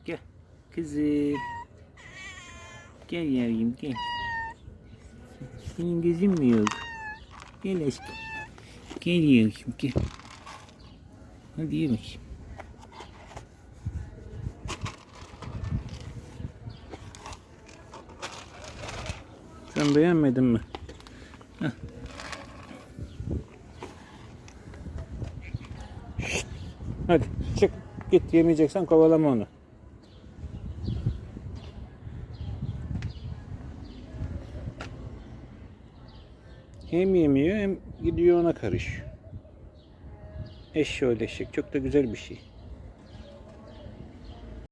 Gel. Kızım. Gel yavrum gel. Senin gözün mü yok? Gel aşkım. Gel yavrum gel. Hadi ye bakayım. Sen beğenmedin mi? Heh. Hadi çık git, yemeyeceksen kovalama onu. Hem yemiyor hem gidiyor ona karışıyor. Eşşoğlu eşek çok da güzel bir şey.